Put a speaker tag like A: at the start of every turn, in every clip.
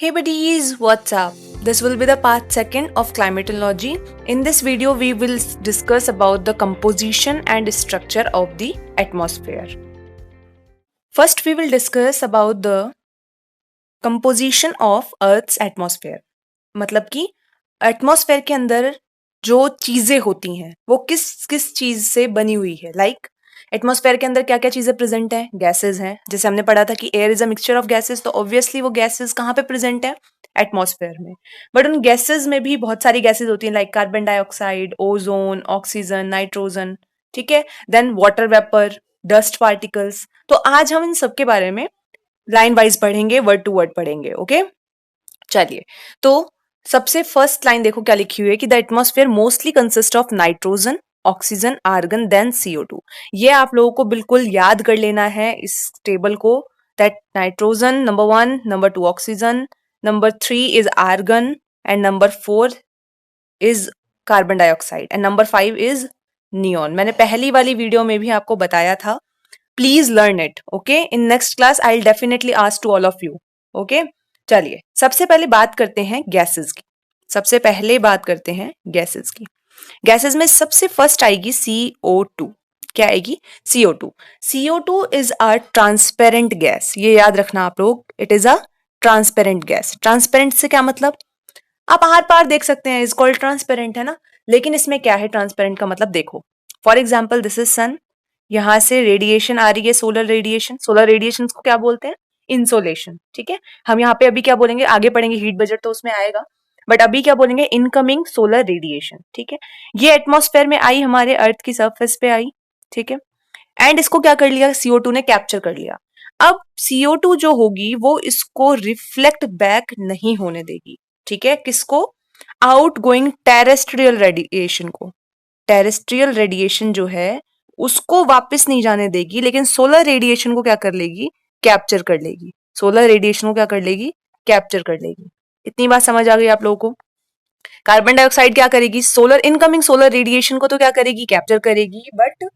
A: Hey buddies, what's up? This will be the part second of climatology. In this video, we will discuss about the composition and structure of the atmosphere. First, we will discuss about the composition of Earth's atmosphere. मतलब कि atmosphere के अंदर जो चीजें होती हैं वो किस किस चीज से बनी हुई है. लाइक एटमॉस्फेयर के अंदर क्या क्या चीजें प्रेजेंट हैं. गैसेस हैं, जैसे हमने पढ़ा था कि air is a mixture of gases, तो ऑब्वियसली वो गैसेस कहाँ पे प्रेजेंट है, एटमॉस्फेयर में. बट उन गैसेस में भी बहुत सारी गैसेस होती हैं, like carbon dioxide, ozone, oxygen, nitrogen. ठीक है. Then water vapour, dust particles. तो आज हम इन सब के बारे में लाइन वाइज पढ़ेंगे, वर्ड टू वर्ड पढ़ेंगे. ओके चलिए. तो सबसे फर्स्ट लाइन देखो क्या लिखी हुई है कि the atmosphere mostly consist of nitrogen, oxygen, argon, then CO2. ये आप लोगों को बिल्कुल याद कर लेना है इस टेबल को. That nitrogen number 1, number 2 oxygen, number 3 is argon, and number 4 is carbon dioxide, and number 5 is neon. मैंने पहली वाली वीडियो में भी आपको बताया था. Please learn it. Okay, in next class I will definitely ask to all of you. Okay चलिए, सबसे पहले बात करते हैं गैसेस की. सबसे पहले बात करते हैं गैसेस की. गैसेस में सबसे फर्स्ट आएगी CO2. क्या आएगी? CO2. CO2 is a transparent gas. ये याद रखना आप लोग, it is a transparent gas. Transparent से क्या मतलब? आप आर पार देख सकते हैं, इज कॉल्ड ट्रांसपेरेंट, है ना. लेकिन इसमें क्या है ट्रांसपेरेंट का मतलब? देखो, फॉर एग्जाम्पल दिस इज सन. यहां से रेडिएशन आ रही है, सोलर रेडिएशन. सोलर रेडिएशन को क्या बोलते हैं? इंसोलेशन. ठीक है. हम यहाँ पे अभी क्या बोलेंगे, आगे पढ़ेंगे, हीट बजट तो उसमें आएगा, बट अभी क्या बोलेंगे? Incoming solar radiation. ठीक है. ये एटमॉस्फेयर में आई, हमारे अर्थ की सरफेस पे आई. ठीक है. एंड इसको क्या कर लिया? CO2 ने कैप्चर कर लिया. अब CO2 जो होगी वो इसको रिफ्लेक्ट बैक नहीं होने देगी. ठीक है. किसको? आउट गोइंग टेरेस्ट्रियल रेडिएशन को. टेरेस्ट्रियल रेडिएशन जो है उसको वापस नहीं जाने देगी, लेकिन सोलर रेडिएशन को क्या कर लेगी? कैप्चर कर लेगी. सोलर रेडिएशन को क्या कर लेगी? कैप्चर कर लेगी. इतनी बात समझ आ गई आप लोगों को? कार्बन डाइऑक्साइड क्या करेगी? सोलर इनकमिंग सोलर रेडिएशन को तो क्या करेगी? कैप्चर करेगी. बट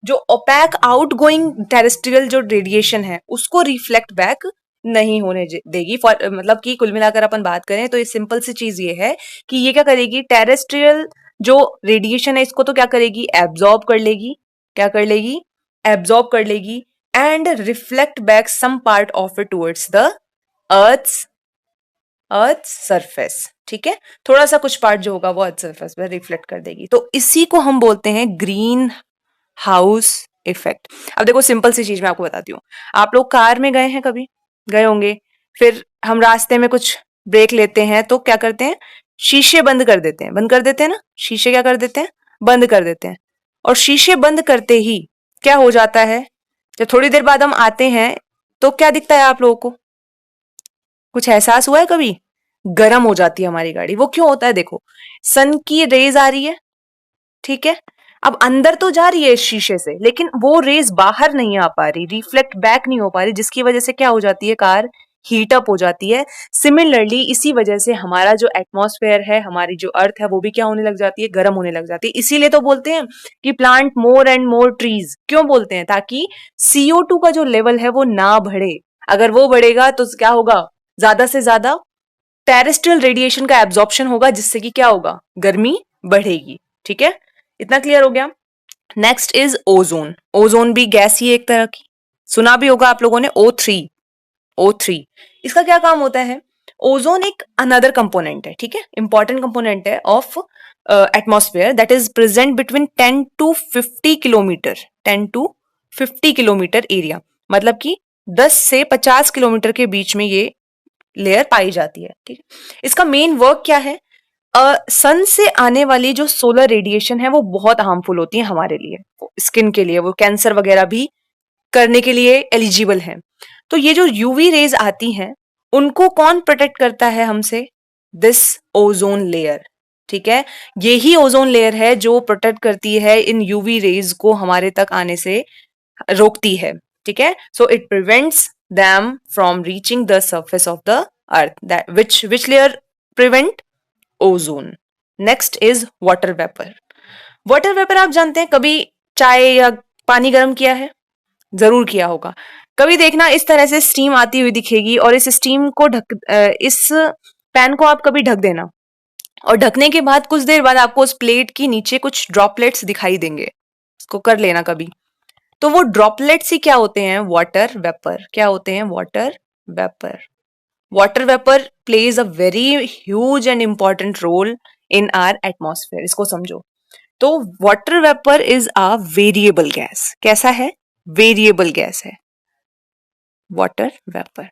A: जो ओपैक आउटगोइंग टेरेस्ट्रियल जो रेडिएशन है उसको रिफ्लेक्ट बैक नहीं होने देगी. फॉर मतलब कि कुल मिलाकर अपन बात करें तो ये सिंपल सी चीज ये है कि ये क्या करेगी? टेरेस्ट्रियल जो रेडिएशन है इसको तो क्या करेगी? एब्जॉर्ब कर लेगी. क्या कर लेगी? एब्जॉर्ब कर लेगी. And reflect back some part of it towards the earth surface. ठीक है. थोड़ा सा कुछ पार्ट जो होगा वो अर्थ सरफेस पर रिफ्लेक्ट कर देगी. तो इसी को हम बोलते हैं ग्रीन हाउस इफेक्ट. अब देखो, सिंपल सी चीज मैं आपको बताती हूँ. आप लोग कार में गए हैं, कभी गए होंगे. फिर हम रास्ते में कुछ ब्रेक लेते हैं तो क्या करते हैं? शीशे बंद कर देते हैं. बंद कर देते हैं ना. शीशे क्या कर देते हैं? बंद कर देते हैं. और शीशे बंद करते ही क्या हो जाता है? जब थोड़ी देर बाद हम आते हैं तो क्या दिखता है आप लोगों को? कुछ एहसास हुआ है कभी? गर्म हो जाती है हमारी गाड़ी. वो क्यों होता है? देखो, सन की रेज आ रही है. ठीक है. अब अंदर तो जा रही है इस शीशे से, लेकिन वो रेज बाहर नहीं आ पा रही, रिफ्लेक्ट बैक नहीं हो पा रही, जिसकी वजह से क्या हो जाती है? कार हीट अप हो जाती है. सिमिलरली इसी वजह से हमारा जो एटमॉस्फेयर है, हमारी जो अर्थ है, वो भी क्या होने लग जाती है? गर्म होने लग जाती है. इसीलिए तो बोलते हैं कि plant more and more trees. क्यों बोलते हैं? ताकि CO2 का जो लेवल है वो ना बढ़े. अगर वो बढ़ेगा तो क्या होगा? ज्यादा से ज्यादा टेरेस्ट्रियल रेडिएशन का एब्जॉर्प्शन होगा, जिससे कि क्या होगा? गर्मी बढ़ेगी. ठीक है. इतना क्लियर हो गया. Next is ozone. ओजोन भी गैस ही एक तरह की. सुना भी होगा आप लोगों ने O3. O3 इसका क्या काम होता है? ओजोन एक अनदर कंपोनेंट है. ठीक है. इंपॉर्टेंट कंपोनेंट है of atmosphere that is present between 10 to 50 kilometre. 10 to 50 kilometre area, मतलब कि 10 से 50 किलोमीटर के बीच में ये लेयर पाई जाती है. ठीक है. इसका मेन वर्क क्या है? सन से आने वाली जो सोलर रेडिएशन है वो बहुत हार्मफुल होती है हमारे लिए, स्किन के लिए. वो कैंसर वगैरह भी करने के लिए एलिजिबल है. तो ये जो UV रेज आती हैं उनको कौन प्रोटेक्ट करता है हमसे? This ozone layer. ठीक है. यही ओजोन लेयर है जो प्रोटेक्ट करती है इन UV रेज को हमारे तक आने से, रोकती है. ठीक है. So it prevents them from reaching the surface of the earth. That which layer prevent? Ozone. Next is water vapour. Water vapour आप जानते हैं, कभी चाय या पानी गर्म किया है? जरूर किया होगा. कभी देखना इस तरह से स्टीम आती हुई दिखेगी और इस स्टीम को इस पैन को आप कभी ढक देना और ढकने के बाद कुछ देर बाद आपको उस प्लेट की नीचे कुछ ड्रॉपलेट्स दिखाई देंगे, इसको कर लेना कभी। तो वो ड्रॉपलेट्स ही क्या होते हैं? Water vapour. क्या होते हैं? Water vapour. Water vapour plays a very huge and important role in our atmosphere, इसको समझो। तो water vapour is a variable gas. कैसा है? वेरिएबल गैस है water vapour.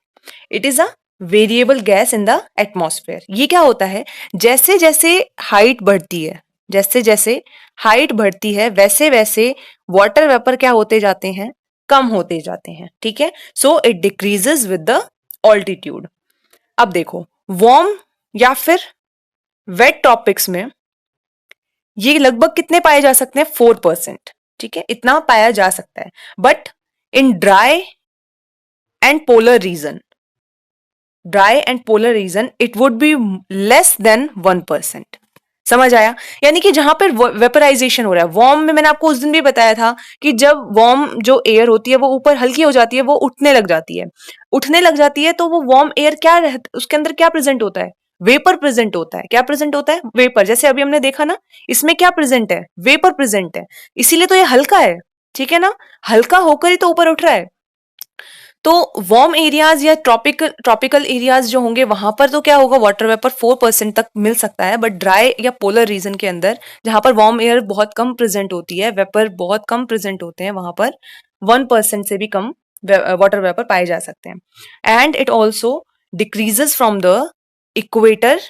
A: It is a variable gas in the atmosphere. ये क्या होता है? जैसे जैसे हाइट बढ़ती है, जैसे जैसे हाइट बढ़ती है, वैसे वैसे वाटर वेपर क्या होते जाते हैं? कम होते जाते हैं। ठीक है, so it decreases with the altitude. अब देखो, वार्म या फिर वेट टॉपिक्स में ये लगभग कितने पाए जा सकते हैं? 4%। ठीक है, इतना पाया जा सकता है। But in dry and polar region, dry and polar region, it would be less than 1%। समझ आया? यानी कि जहां पर वेपराइजेशन हो रहा है, वार्म में मैंने आपको उस दिन भी बताया था कि जब वार्म जो एयर होती है वो ऊपर हल्की हो जाती है, वो उठने लग जाती है। उठने लग जाती है तो वो वार्म एयर क्या रहता, उसके अंदर क्या प्रेजेंट होता है? वेपर प्रेजेंट होता है। क्या प्रेजेंट होता है? वेपर। जैसे अभी हमने देखा ना, इसमें क्या प्रेजेंट है? वेपर प्रेजेंट है, इसीलिए तो ये हल्का है। ठीक है ना, हल्का होकर ही तो ऊपर उठ रहा है। तो वार्म एरियाज या ट्रॉपिकल एरियाज जो होंगे वहां पर तो क्या होगा? वाटर वेपर 4% तक मिल सकता है। बट ड्राई या पोलर रीजन के अंदर, जहां पर वार्म एयर बहुत कम प्रेजेंट होती है, वेपर बहुत कम प्रेजेंट होते हैं, वहां पर 1% से भी कम वाटर वेपर पाए जा सकते हैं। And it also decreases from the equator,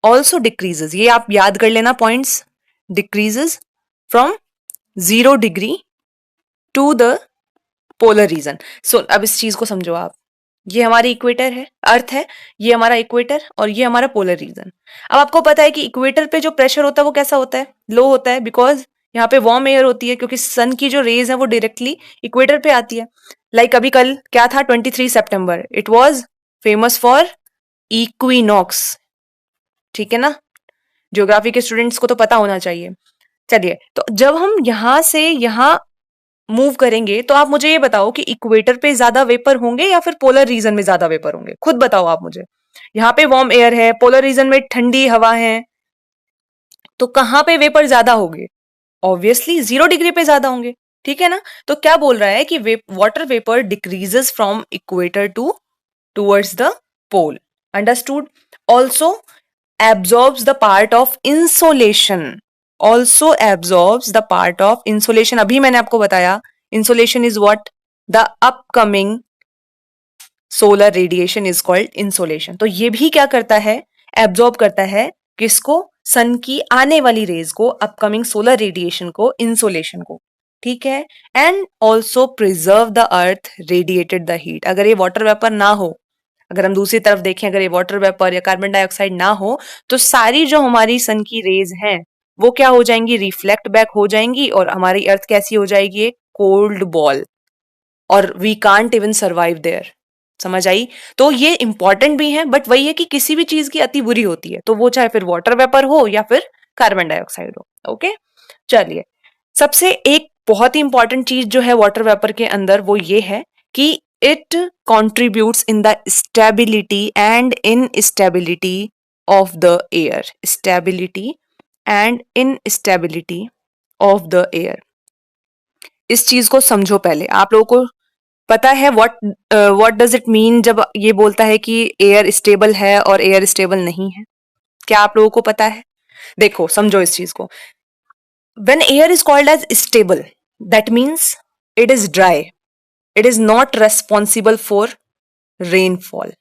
A: also decreases, ये आप याद कर लेना points, decreases from 0 degree to the polar region. So अब इस चीज को समझो आप, ये हमारी इक्वेटर है, अर्थ है, ये हमारा इक्वेटर और ये हमारा पोलर रीजन। अब आपको पता है कि इक्वेटर पे जो प्रेशर होता है वो कैसा होता है? लो होता है, बिकॉज यहाँ पे वार्म एयर होती है, क्योंकि सन की जो रेज है वो डायरेक्टली इक्वेटर पे आती है। लाइक अभी कल क्या था? 23 सितंबर, it was famous for equinox. ठीक है ना, ज्योग्राफी के स्टूडेंट्स को तो पता होना चाहिए। चलिए, तो जब हम यहां से यहां मूव करेंगे तो आप मुझे ये बताओ कि इक्वेटर पे ज्यादा वेपर होंगे या फिर पोलर रीजन में ज्यादा वेपर होंगे? खुद बताओ आप मुझे। यहाँ पे वार्म एयर है, पोलर रीजन में ठंडी हवा है, तो कहां पे वेपर ज्यादा होंगे? ऑब्वियसली 0 डिग्री पे ज्यादा होंगे। ठीक है ना, तो क्या बोल रहा है कि water vapour decreases from equator to towards the pole. Understood? Also absorbs the part of insolation, also absorbs the part of insolation। अभी मैंने आपको बताया insolation is what? The upcoming solar radiation is called insolation। तो ये भी क्या करता है? absorb करता है किसको? सन की आने वाली रेज को, अपकमिंग सोलर रेडिएशन को, इंसोलेशन को। ठीक है, and also preserve the earth radiated the heat. अगर ये वाटर वेपर ना हो, अगर हम दूसरी तरफ देखें, अगर ये वाटर वेपर या कार्बन डाइऑक्साइड ना हो, तो सारी जो हमारी सन की रेज हैं वो क्या हो जाएंगी? रिफ्लेक्ट बैक हो जाएंगी और हमारी अर्थ कैसी हो जाएगी? एक कोल्ड बॉल, और we can't even survive there. समझ आई? तो ये इंपॉर्टेंट भी है, बट वही है कि किसी भी चीज की अति बुरी होती है, तो वो चाहे फिर वाटर वेपर हो या फिर कार्बन डाइऑक्साइड हो। ओके, चलिए, सबसे एक बहुत ही इंपॉर्टेंट चीज जो है वाटर वेपर के अंदर वो ये है कि it contributes in the stability and instability of the air, stability and instability of the air। इस चीज को समझो पहले। आप लोगों को पता है what does it mean जब ये बोलता है कि एयर स्टेबल है और एयर स्टेबल नहीं है? क्या आप लोगों को पता है? देखो, समझो इस चीज को। when air is called as stable, that means it is dry, it is not responsible for rainfall।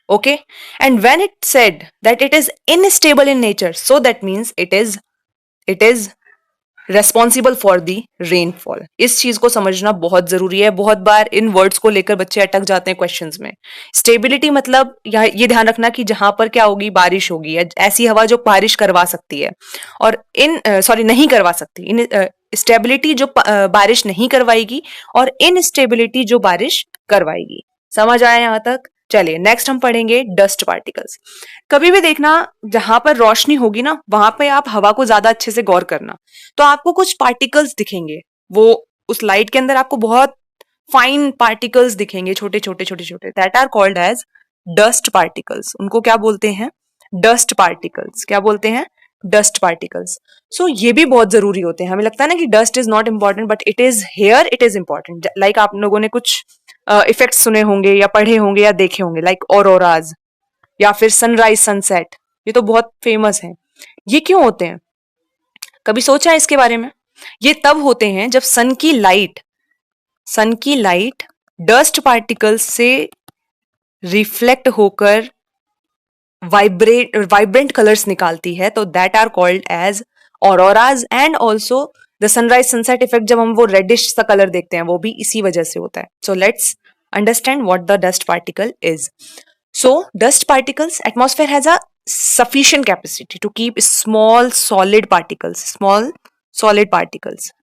A: Okay, and when it said that it is unstable in nature, so that means it is responsible for the rainfall. इस चीज को समझना बहुत जरूरी है। बहुत बार इन words को लेकर बच्चे अटक जाते हैं क्वेश्चंस में। स्टेबिलिटी मतलब ये ध्यान रखना कि जहां पर क्या होगी? बारिश होगी, या ऐसी हवा जो बारिश करवा सकती है, और नहीं करवा सकती। इन स्टेबिलिटी जो बारिश नहीं करवाएगी, और इनस्टेबिलिटी जो बारिश करवाएगी। समझ आया यहां तक? चलिए, नेक्स्ट हम पढ़ेंगे डस्ट पार्टिकल्स। कभी भी देखना, जहां पर रोशनी होगी ना, वहां पे आप हवा को ज्यादा अच्छे से गौर करना, तो आपको कुछ पार्टिकल्स दिखेंगे। वो उस लाइट के अंदर आपको बहुत फाइन पार्टिकल्स दिखेंगे, छोटे छोटे छोटे छोटे, that are called as dust particles. उनको क्या बोलते हैं? Dust particles. क्या बोलते हैं? Dust particles. सो ये भी बहुत जरूरी होते हैं। हमें लगता है ना कि dust is not important, but it is here, it is important. Like आप लोगों ने कुछ इफेक्ट्स सुने होंगे या पढ़े होंगे या देखे होंगे, लाइक ऑरोराज या फिर सनराइज सनसेट, ये तो बहुत फेमस है। ये क्यों होते हैं? कभी सोचा है इसके बारे में? ये तब होते हैं जब सन की लाइट डस्ट पार्टिकल्स से रिफ्लेक्ट होकर वाइब्रेंट कलर्स निकालती है, तो that are called as auroras. And also the sunrise sunset effect, जब हम वो रेडिश सा कलर देखते हैं, वो भी इसी वजह से होता है। So let's understand what the dust particle is. So dust particles, atmosphere has a sufficient capacity to keep small solid particles.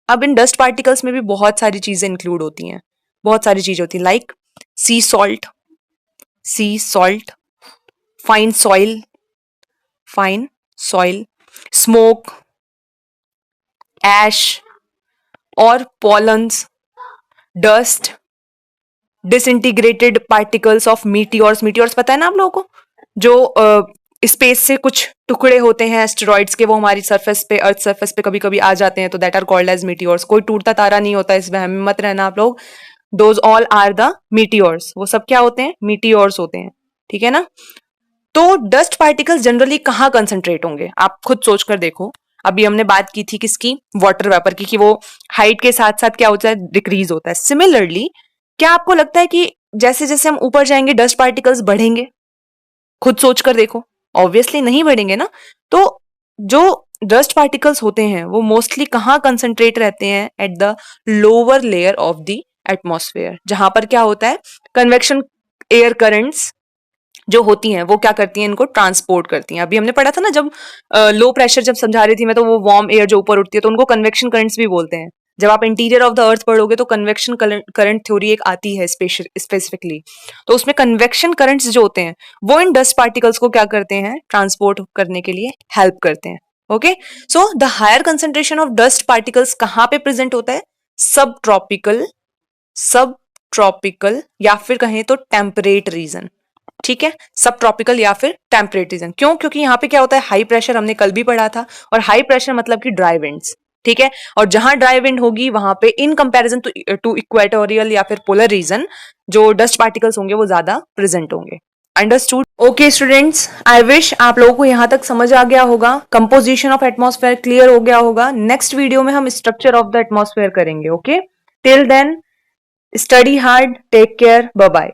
A: अब इन डस्ट पार्टिकल्स में भी बहुत सारी चीजें इंक्लूड होती हैं, बहुत सारी चीजें होती हैं, like sea salt, fine soil, smoke, ash और pollens, dust, disintegrated particles of meteors पता है ना आप लोगों को, जो स्पेस से कुछ टुकड़े होते हैं एस्टेरॉइड्स के, वो हमारी सरफेस पे, अर्थ सरफेस पे कभी कभी आ जाते हैं, तो that are called as meteors. कोई टूटता तारा नहीं होता, इस वहम में मत रहना आप लोग। Those all are the meteors. वो सब क्या होते हैं? मीटियोर्स होते हैं, ठीक है ना। तो डस्ट पार्टिकल्स जनरली कहाँ कंसंट्रेट होंगे? आप खुद सोच कर देखो। अभी हमने बात की थी किसकी? वाटर वेपर की, कि वो हाइट के साथ साथ क्या होता है? डिक्रीज होता है। सिमिलरली क्या आपको लगता है कि जैसे जैसे हम ऊपर जाएंगे डस्ट पार्टिकल्स बढ़ेंगे? खुद सोच कर देखो, ऑब्वियसली नहीं बढ़ेंगे ना। तो जो डस्ट पार्टिकल्स होते हैं वो मोस्टली कहाँ कंसंट्रेट रहते हैं? At the lower layer of the atmosphere, जहां पर क्या होता है? कन्वेक्शन एयर करंट्स जो होती हैं वो क्या करती हैं? इनको ट्रांसपोर्ट करती हैं। अभी हमने पढ़ा था ना, जब लो प्रेशर जब समझा रही थी मैं, तो वो वार्म एयर जो ऊपर उठती है, तो उनको कन्वेक्शन करंट्स भी बोलते हैं। जब आप इंटीरियर ऑफ द अर्थ पढ़ोगे तो कन्वेक्शन करंट थ्योरी एक आती है स्पेसिफिकली, तो उसमें कन्वेक्शन करंट्स जो होते हैं वो इन डस्ट पार्टिकल्स को क्या करते हैं? ट्रांसपोर्ट करने के लिए हेल्प करते हैं। Okay, so the higher concentration of dust particles कहाँ पे प्रेजेंट होता है? सब ट्रॉपिकल या फिर कहें तो टेम्परेट रीजन, ठीक है। सब ट्रॉपिकल या फिर टेम्परेट रीजन। क्यों? क्योंकि यहाँ पे क्या होता है? हाई प्रेशर, हमने कल भी पढ़ा था, और हाई प्रेशर मतलब कि ड्राई विंड्स, ठीक है। और जहां ड्राई विंड होगी वहां पे इन कंपैरिजन टू इक्वेटोरियल या फिर पोलर रीजन, जो डस्ट पार्टिकल्स होंगे वो ज्यादा प्रेजेंट होंगे। Understood? Okay students, I wish आप लोगों को यहां तक समझ आ गया होगा, कंपोजिशन ऑफ एटमॉस्फेयर क्लियर हो गया होगा। नेक्स्ट वीडियो में हम स्ट्रक्चर ऑफ द एटमॉस्फेयर करेंगे। Okay, till then study hard, take care, bye bye.